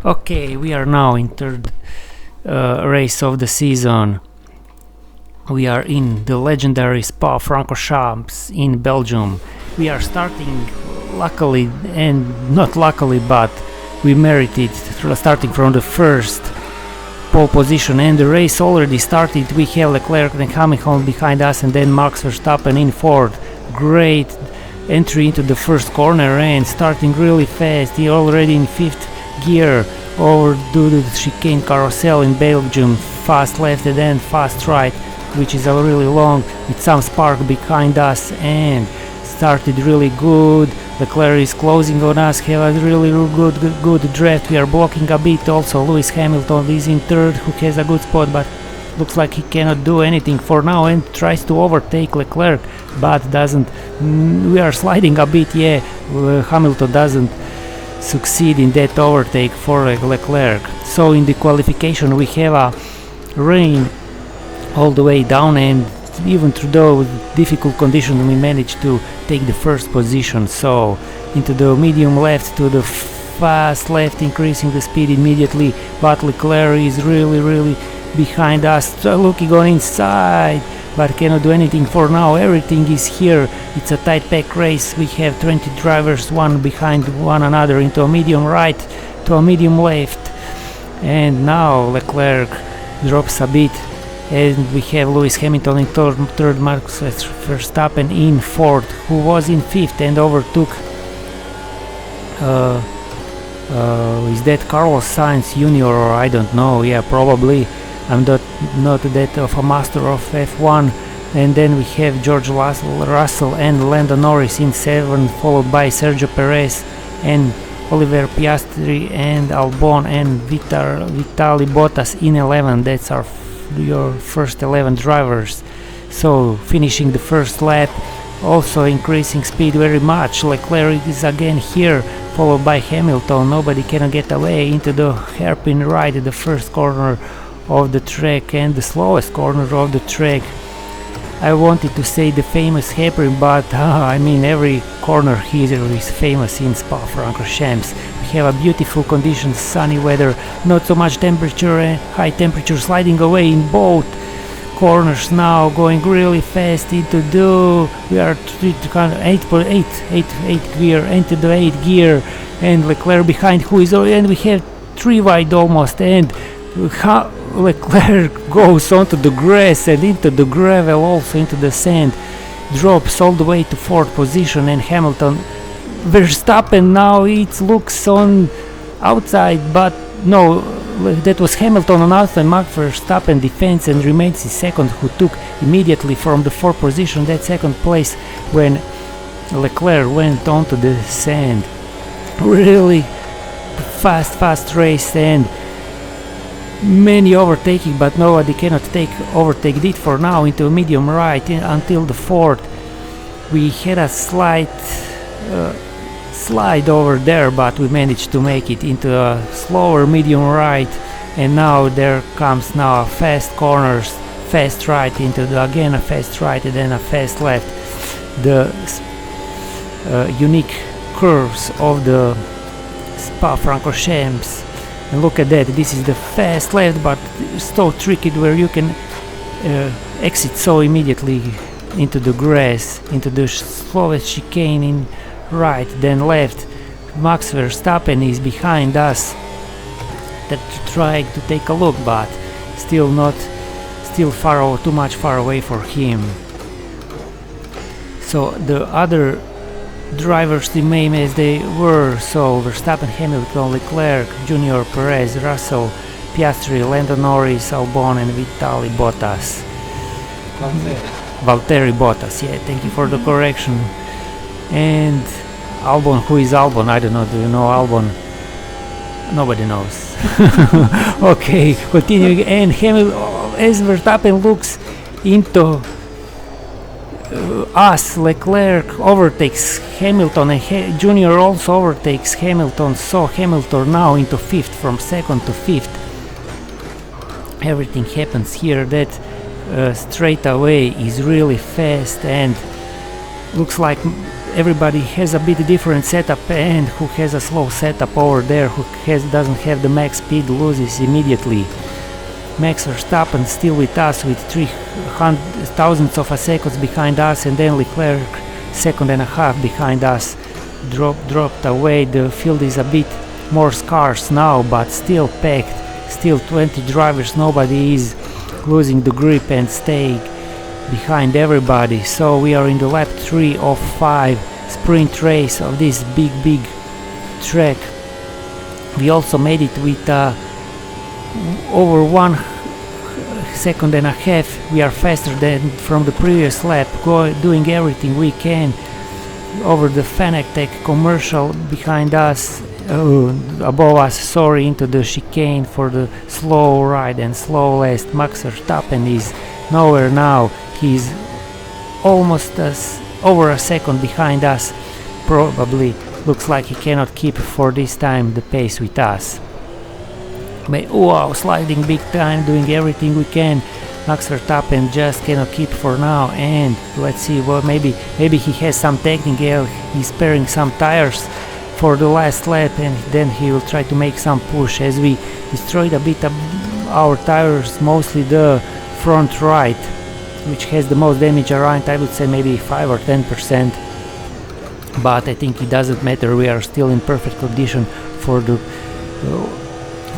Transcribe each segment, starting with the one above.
Okay, we are now in third race of the season. We are in the legendary Spa-Francorchamps in Belgium. We are starting, luckily and not luckily, but we merited starting from the first pole position, and the race already started. We have Leclerc and Hamilton behind us, and then Max Verstappen in fourth. Great entry into the first corner and starting really fast. He already in fifth gear over the chicane carousel in Belgium. Fast left and then fast right, which is really long, with some spark behind us, and started really good. Leclerc is closing on us, have a really good draft. We are blocking a bit. Also Lewis Hamilton is in third, who has a good spot, but looks like he cannot do anything for now and tries to overtake Leclerc, but doesn't. We are sliding a bit. Hamilton doesn't succeed in that overtake for Leclerc. So in the qualification we have a rain all the way down, and even through those difficult conditions we managed to take the first position. So into the medium left to the fast left, increasing the speed immediately, but Leclerc is really behind us, looking on inside, but cannot do anything for now. Everything is here. It's a tight pack race. We have 20 drivers, one behind one another, into a medium right to a medium left, and now Leclerc drops a bit, and we have Lewis Hamilton in third, Max Verstappen in fourth, who was in fifth and overtook is that Carlos Sainz Jr. or I don't know, probably. I'm not that of a master of F1. And then we have George Russell and Lando Norris in 7th, followed by Sergio Perez and Oliver Piastri and Albon and Vitaly Bottas in 11th. That's your first 11 drivers. So finishing the first lap, also increasing speed very much. Leclerc is again here, followed by Hamilton. Nobody can get away into the hairpin right, the first corner of the track and the slowest corner of the track. I wanted to say the famous hairpin, but I mean every corner here is famous in Spa-Francorchamps. We have a beautiful conditions, sunny weather, not so much temperature, high temperature, sliding away in both corners now, going really fast into we are 8 gear, into the 8th gear, and Leclerc behind, who is already, and we have 3 wide almost, and Leclerc goes onto the grass and into the gravel, also into the sand, drops all the way to 4th position, and Hamilton, Verstappen now it looks on outside, but no, that was Hamilton on outside. Max Verstappen defends and remains in second, who took immediately from the 4th position that second place when Leclerc went onto the sand. Really fast race and many overtaking, but nobody cannot overtake it for now into medium right until the 4th. We had a slight slide over there, but we managed to make it into a slower medium right, and now there comes now a fast corners, fast right into again a fast right and then a fast left. The unique curves of the Spa-Francorchamps. And look at that, this is the fast left, but so tricky where you can exit so immediately into the grass, into the slowest chicane in right, then left. Max Verstappen is behind us, that trying to take a look, but still too much far away for him. So the other drivers remain as they were, so Verstappen, Hamilton, Leclerc, Junior, Perez, Russell, Piastri, Lando Norris, Albon and Vitaly Bottas. Valtteri Bottas, thank you for the correction. And Albon, who is Albon? I don't know, do you know Albon? Nobody knows. Okay, continuing, and Hamilton, as Verstappen looks into us, Leclerc overtakes Hamilton, and Junior also overtakes Hamilton, so Hamilton now into 5th, from 2nd to 5th. Everything happens here. That straight away is really fast, and looks like everybody has a bit different setup, and who has a slow setup over there, who doesn't have the max speed, loses immediately. Max Verstappen still with us with 300 thousandths of a second behind us, and then Leclerc second and a half behind us, dropped away. The field is a bit more scarce now, but still packed, still 20 drivers, nobody is losing the grip and staying behind everybody. So we are in the lap 3 of 5 sprint race of this big track. We also made it with over 1 second and a half. We are faster than from the previous lap, doing everything we can over the Fanatec commercial behind us, above us, sorry, into the chicane for the slow ride and slow last. Max Verstappen is nowhere now. He's almost over a second behind us. Probably looks like he cannot keep for this time the pace with us. But wow, sliding big time, doing everything we can. Max Verstappen just cannot keep for now, and let's see, well, maybe he has some technical, he's sparing some tires for the last lap, and then he will try to make some push, as we destroyed a bit of our tires, mostly the front right, which has the most damage around. I would say maybe 5 or 10%, but I think it doesn't matter. We are still in perfect condition for the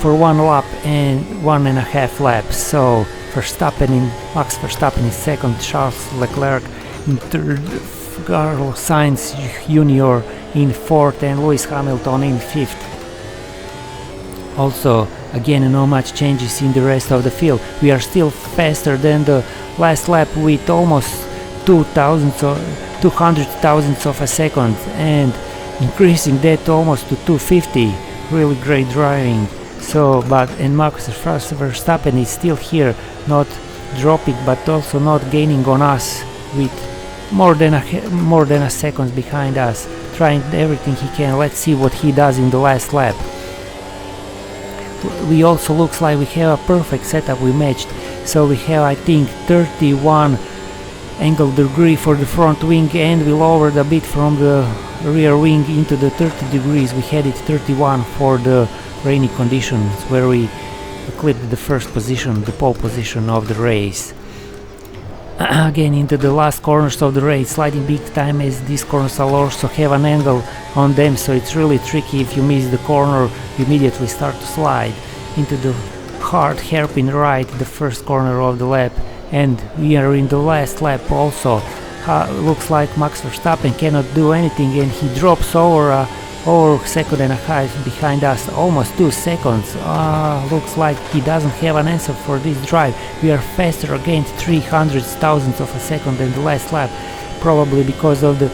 for 1 lap and 1.5 laps. So Max Verstappen is second, Charles Leclerc in third, Carlos Sainz Jr. in fourth, and Lewis Hamilton in fifth. Also, again, not much changes in the rest of the field. We are still faster than the last lap with almost 200 thousandths of a second, and increasing that almost to 250. Really great driving. So, and Max Verstappen is still here, not dropping, but also not gaining on us, with more than a second behind us, trying everything he can. Let's see what he does in the last lap. We also looks like we have a perfect setup. We matched, so we have, I think, 31 angle degree for the front wing, and we lowered a bit from the rear wing into the 30 degrees. We had it 31 for the rainy conditions, where we clipped the first position, the pole position of the race. Again, into the last corners of the race, sliding big time, as these corners also have an angle on them, so it's really tricky. If you miss the corner, you immediately start to slide into the hard hairpin right, the first corner of the lap, and we are in the last lap also. Looks like Max Verstappen cannot do anything, and he drops over second and a half behind us, almost 2 seconds. Looks like he doesn't have an answer for this drive. We are faster again, 300 thousandths of a second than the last lap, probably because of the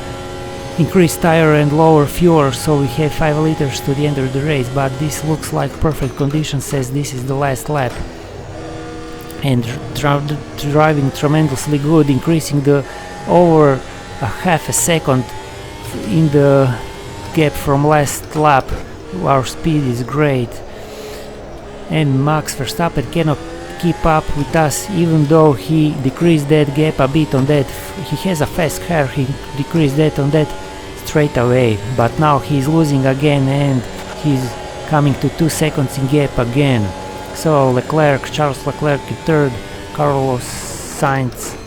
increased tire and lower fuel, so we have 5 liters to the end of the race, but this looks like perfect conditions, as this is the last lap. And driving tremendously good, increasing the over a half a second in the gap from last lap. Our speed is great, and Max Verstappen cannot keep up with us, even though he decreased that gap a bit on that. He has a fast car, he decreased that on that straight away, but now he's losing again, and he's coming to 2 seconds in gap again. So Charles Leclerc in third, Carlos Sainz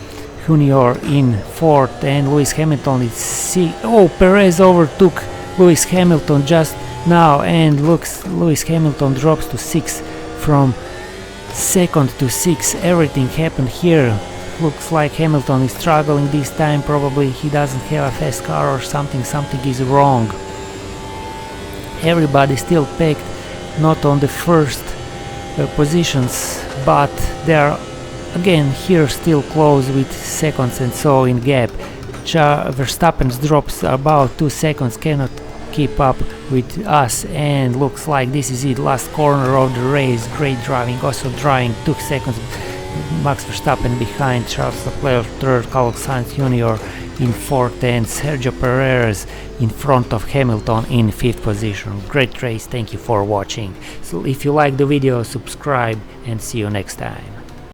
Jr. in fourth, and Lewis Hamilton is sixth. Oh, Perez overtook Lewis Hamilton just now, and Lewis Hamilton drops to 6th from 2nd to 6th. Everything happened here. Looks like Hamilton is struggling this time. Probably he doesn't have a fast car or something is wrong. Everybody still packed, not on the first positions, but they are again here still close with seconds and so in gap. Verstappen's drops about 2 seconds, cannot keep up with us, and looks like this is it, last corner of the race. Great driving, also drying 2 seconds. Max Verstappen behind, Charles Leclerc third, Carlos Sainz Jr. in fourth, and Sergio Perez in front of Hamilton in fifth position. Great race, thank you for watching. So if you like the video, subscribe, and see you next time.